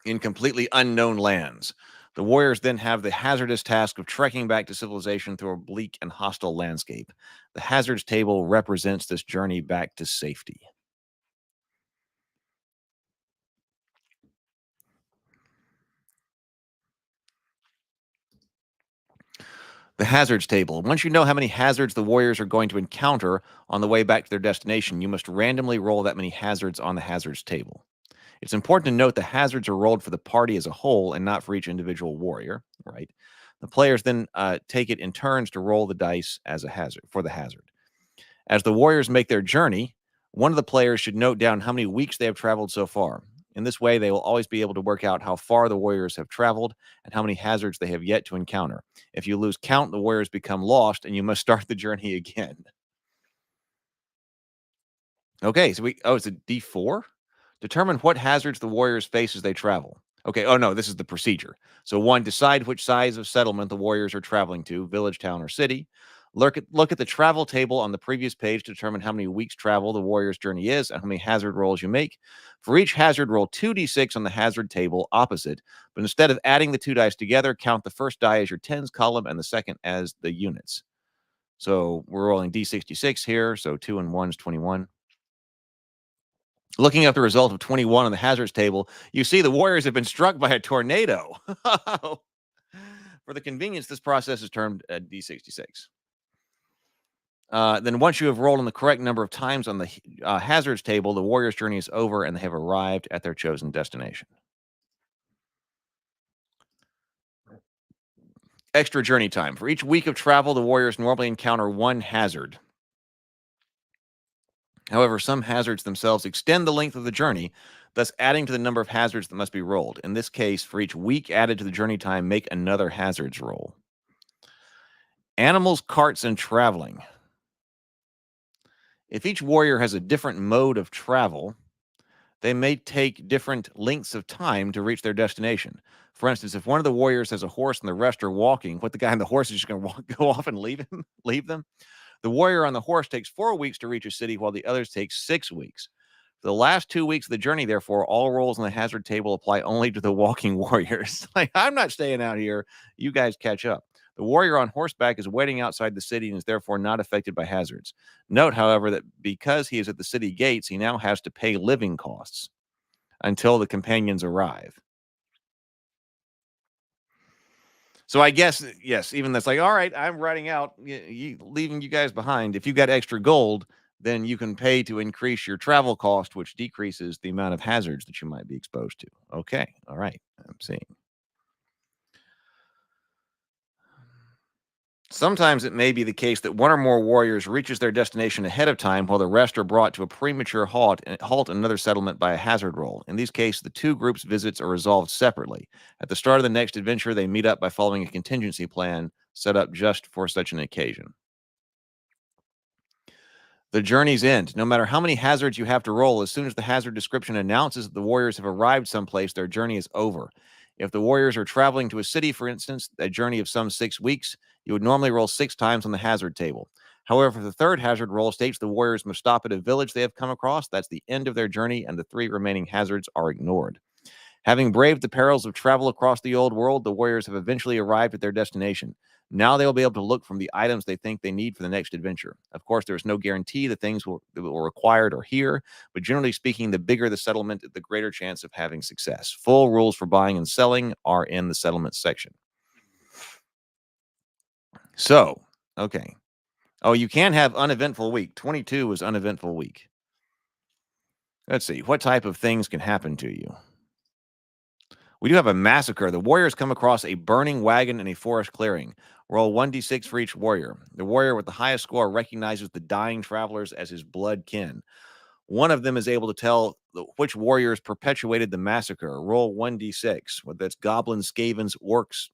A: in completely unknown lands. The warriors then have the hazardous task of trekking back to civilization through a bleak and hostile landscape. The hazards table represents this journey back to safety. The hazards table. Once you know how many hazards the warriors are going to encounter on the way back to their destination, you must randomly roll that many hazards on the hazards table. It's important to note the hazards are rolled for the party as a whole and not for each individual warrior, right? The players then take it in turns to roll the dice as a hazard for the hazard. As the warriors make their journey, one of the players should note down how many weeks they have traveled so far. In this way, they will always be able to work out how far the warriors have traveled and how many hazards they have yet to encounter. If you lose count, the warriors become lost and you must start the journey again. Okay, so it's a D4? Determine what hazards the warriors face as they travel. Okay, oh no, this is the procedure. So 1, decide which size of settlement the warriors are traveling to, village, town, or city. Look at the travel table on the previous page to determine how many weeks travel the warrior's journey is and how many hazard rolls you make. For each hazard, roll 2d6 on the hazard table opposite, but instead of adding the 2 dice together, count the first die as your tens column and the second as the units. So we're rolling d66 here, so 2 and 1 is 21. Looking up the result of 21 on the hazards table, you see the warriors have been struck by a tornado. For the convenience, this process is termed D66. Then once you have rolled on the correct number of times on the hazards table, the warrior's journey is over and they have arrived at their chosen destination. Extra journey time. For each week of travel, the warriors normally encounter 1 hazard. However, some hazards themselves extend the length of the journey, thus adding to the number of hazards that must be rolled. In this case, for each week added to the journey time, make another hazards roll. Animals, carts, and traveling. If each warrior has a different mode of travel, they may take different lengths of time to reach their destination. For instance, if one of the warriors has a horse and the rest are walking, what the guy on the horse is just going to go off and leave them? The warrior on the horse takes 4 weeks to reach a city, while the others take 6 weeks. For the last 2 weeks of the journey, therefore, all rolls on the hazard table apply only to the walking warriors. Like, I'm not staying out here. You guys catch up. The warrior on horseback is waiting outside the city and is therefore not affected by hazards. Note, however, that because he is at the city gates, he now has to pay living costs until the companions arrive. So I guess, yes, even that's like, all right, I'm riding out, leaving you guys behind. If you got extra gold, then you can pay to increase your travel cost, which decreases the amount of hazards that you might be exposed to. Okay, all right, I'm seeing. Sometimes it may be the case that one or more warriors reaches their destination ahead of time while the rest are brought to a premature halt in another settlement by a hazard roll. In these cases, the 2 groups' visits are resolved separately. At the start of the next adventure, they meet up by following a contingency plan set up just for such an occasion. The journey's end. No matter how many hazards you have to roll, as soon as the hazard description announces that the warriors have arrived someplace, their journey is over. If the warriors are traveling to a city, for instance, a journey of some 6 weeks, you would normally roll 6 times on the hazard table. However, if the third hazard roll states the warriors must stop at a village they have come across, that's the end of their journey, and the 3 remaining hazards are ignored. Having braved the perils of travel across the old world, the warriors have eventually arrived at their destination. Now they will be able to look from the items they think they need for the next adventure. Of course, there is no guarantee the things that will required are here, but generally speaking, the bigger the settlement, the greater chance of having success. Full rules for buying and selling are in the settlement section. So, okay. Oh, you can have uneventful week. 22 is uneventful week. Let's see. What type of things can happen to you? We do have a massacre. The warriors come across a burning wagon in a forest clearing. Roll 1d6 for each warrior. The warrior with the highest score recognizes the dying travelers as his blood kin. One of them is able to tell which warriors perpetuated the massacre. Roll 1d6. Whether that's goblins, skavens, orcs,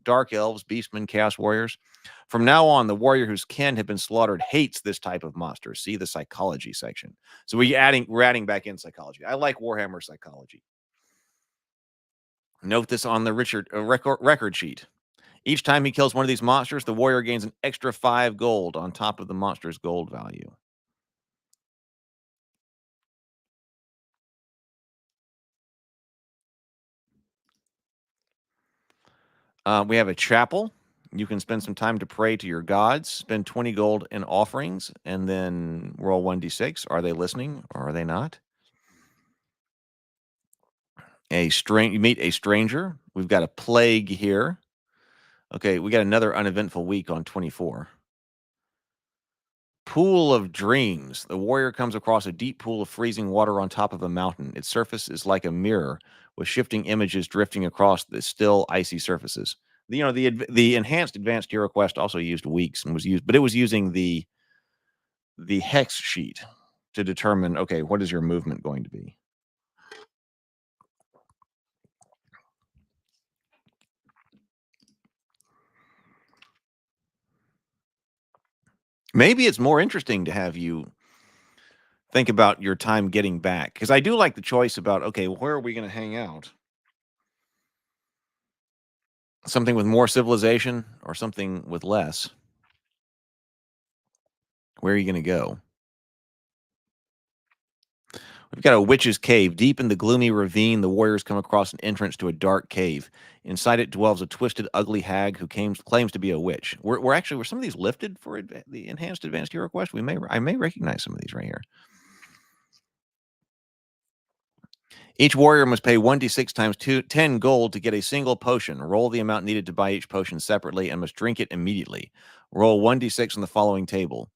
A: dark elves, beastmen, chaos warriors. From now on, the warrior whose kin have been slaughtered hates this type of monster. See the psychology section. So we're adding back in psychology. I like Warhammer psychology. Note this on the record sheet. Each time he kills one of these monsters, the warrior gains an extra 5 gold on top of the monster's gold value. We have a chapel. You can spend some time to pray to your gods, spend 20 gold in offerings, and then roll 1d6. Are they listening or are they not? You meet a stranger. We've got a plague here. Okay, we got another uneventful week on 24. Pool of Dreams. The warrior comes across a deep pool of freezing water on top of a mountain. Its surface is like a mirror with shifting images drifting across the still icy surfaces. The enhanced advanced hero quest also used weeks and was used, but it was using the hex sheet to determine, okay, what is your movement going to be? Maybe it's more interesting to have you think about your time getting back, because I do like the choice about, okay, where are we going to hang out? Something with more civilization or something with less? Where are you going to go? We've got a witch's cave. Deep in the gloomy ravine, the warriors come across an entrance to a dark cave. Inside it dwells a twisted, ugly hag who claims to be a witch. Were some of these lifted for the enhanced advanced hero quest? I may recognize some of these right here. Each warrior must pay 1d6 times 10 gold to get a single potion. Roll the amount needed to buy each potion separately and must drink it immediately. Roll 1d6 on the following table.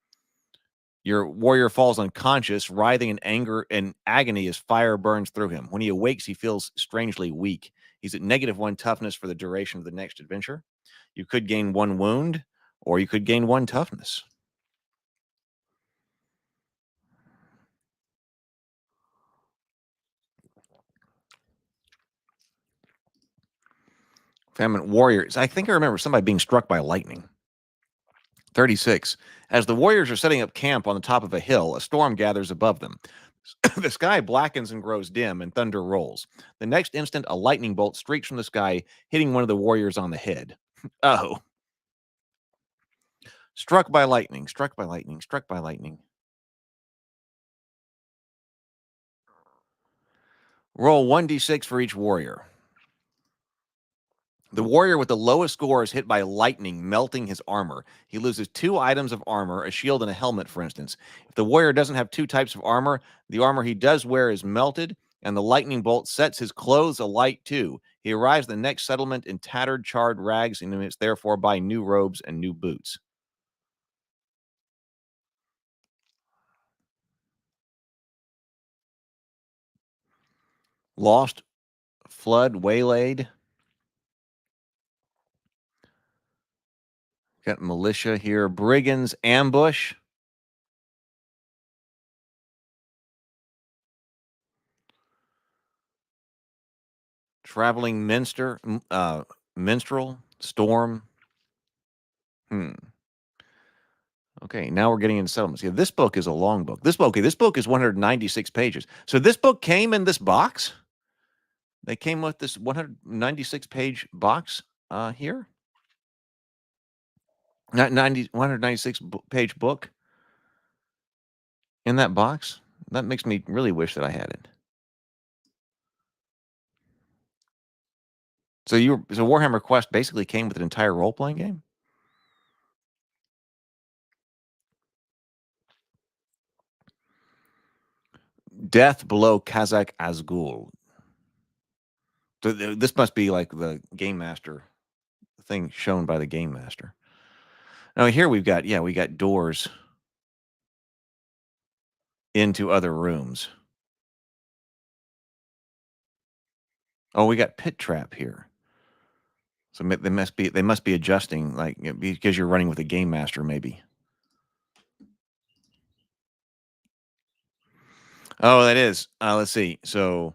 A: Your warrior falls unconscious, writhing in anger and agony as fire burns through him. When he awakes, he feels strangely weak. He's at -1 toughness for the duration of the next adventure. You could gain 1 wound, or you could gain 1 toughness. Famine warriors. I think I remember somebody being struck by lightning. 36. As the warriors are setting up camp on the top of a hill, a storm gathers above them. The sky blackens and grows dim, and thunder rolls. The next instant, a lightning bolt streaks from the sky, hitting one of the warriors on the head. Oh. Struck by lightning, struck by lightning, struck by lightning. Roll 1d6 for each warrior. The warrior with the lowest score is hit by lightning, melting his armor. He loses 2 items of armor, a shield and a helmet, for instance. If the warrior doesn't have 2 types of armor, the armor he does wear is melted, and the lightning bolt sets his clothes alight too. He arrives at the next settlement in tattered, charred rags, and must therefore buy new robes and new boots. Lost, flood, waylaid. Got militia here. Brigands, ambush. Traveling minstrel, storm. Okay, now we're getting into settlements. Yeah, this book is a long book. This book is 196 pages. So this book came in this box? They came with this 196-page box here? 196-page book in that box? That makes me really wish that I had it. So Warhammer Quest basically came with an entire role-playing game? Death Below Kazakh Azgul. So this must be like the Game Master thing shown by the Game Master. Now here we got doors into other rooms. Oh, we got Pit Trap here. So they must be adjusting, like, because you're running with a Game Master, maybe. Oh, that is. Let's see. So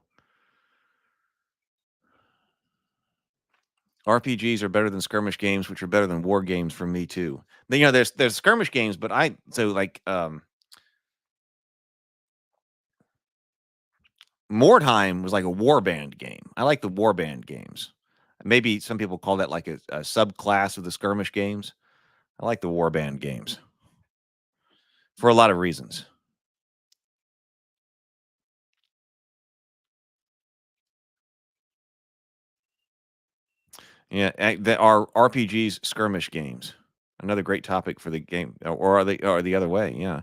A: RPGs are better than skirmish games, which are better than war games for me too. Then, there's skirmish games, but Mordheim was like a warband game. I like the warband games. Maybe some people call that like a subclass of the skirmish games. I like the warband games for a lot of reasons. Yeah, that are RPGs skirmish games. Another great topic for the game, or are the other way? Yeah.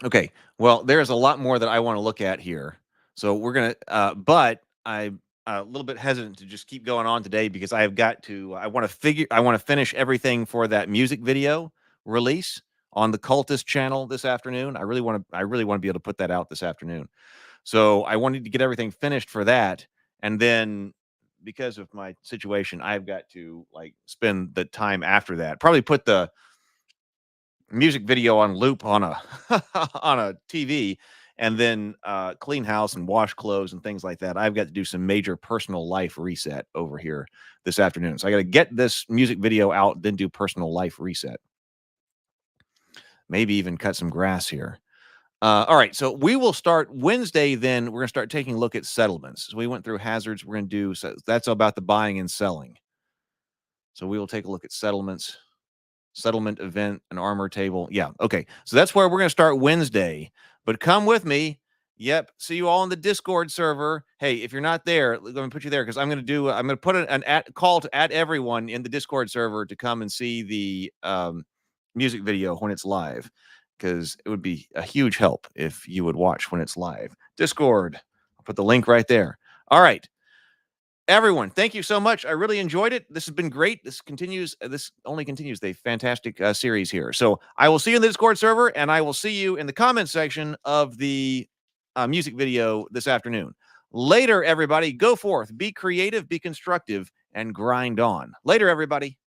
A: Okay. Well, there's a lot more that I want to look at here. So we're gonna, but I'm a little bit hesitant to just keep going on today because I want to finish everything for that music video release on the Cultist channel this afternoon. I really want to be able to put that out this afternoon. So I wanted to get everything finished for that, and then because of my situation, I've got to spend the time after that. Probably put the music video on loop on a on a TV, and then clean house and wash clothes and things like that. I've got to do some major personal life reset over here this afternoon. So I got to get this music video out, then do personal life reset. Maybe even cut some grass here. All right, so we will start Wednesday. Then we're going to start taking a look at settlements. So we went through hazards. We're going to do so. That's about the buying and selling. So we will take a look at settlements. Settlement event, an armor table. Yeah. Okay. So that's where we're going to start Wednesday, but come with me. Yep. See you all in the Discord server. Hey, if you're not there, let me put you there. Cause I'm going to put an call to add everyone in the Discord server to come and see the music video when it's live. Cause it would be a huge help if you would watch when it's live. Discord. I'll put the link right there. All right. Everyone, thank you so much. I really enjoyed it. This has been great. This only continues the fantastic series here. So I will see you in the Discord server, and I will see you in the comment section of the music video this afternoon. Later, everybody, go forth, be creative, be constructive, and grind on. Later, everybody.